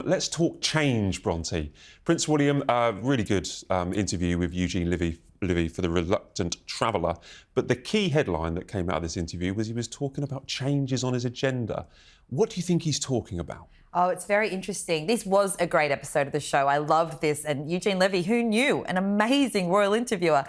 let's talk change, Bronte. Prince William, really good interview with Eugene Livy for The Reluctant Traveller. But the key headline that came out of this interview was he was talking about changes on his agenda. What do you think he's talking about? Oh, it's very interesting. This was a great episode of the show. I loved this. And Eugene Levy, who knew? An amazing royal interviewer.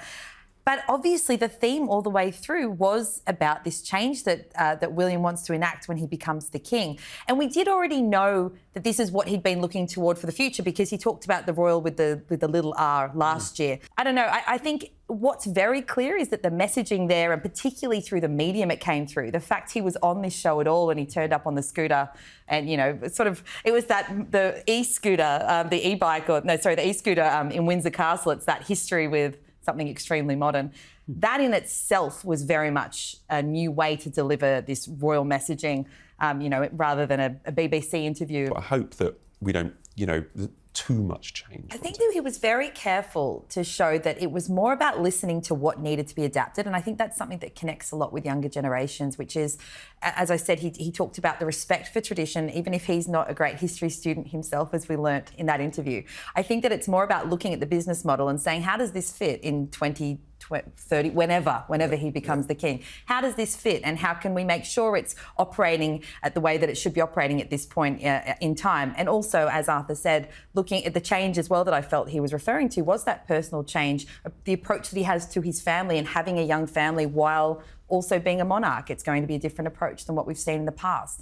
But obviously the theme all the way through was about this change that William wants to enact when he becomes the king. And we did already know that this is what he'd been looking toward for the future, because he talked about the royal with the little r last year. I don't know. I think what's very clear is that the messaging there, and particularly through the medium it came through, the fact he was on this show at all and he turned up on the scooter and, you know, it was the e-scooter, the e-bike, the e-scooter in Windsor Castle. It's that history with something extremely modern. That in itself was very much a new way to deliver this royal messaging, rather than a BBC interview. I hope that we don't, too much change. I think that he was very careful to show that it was more about listening to what needed to be adapted. And I think that's something that connects a lot with younger generations, which is, as I said, he talked about the respect for tradition, even if he's not a great history student himself, as we learnt in that interview. I think that it's more about looking at the business model and saying, how does this fit in 2030, whenever he becomes the king? How does this fit, and how can we make sure it's operating at the way that it should be operating at this point in time? And also, as Arthur said, looking at the change as well that I felt he was referring to was that personal change, the approach that he has to his family and having a young family while also being a monarch. It's going to be a different approach than what we've seen in the past.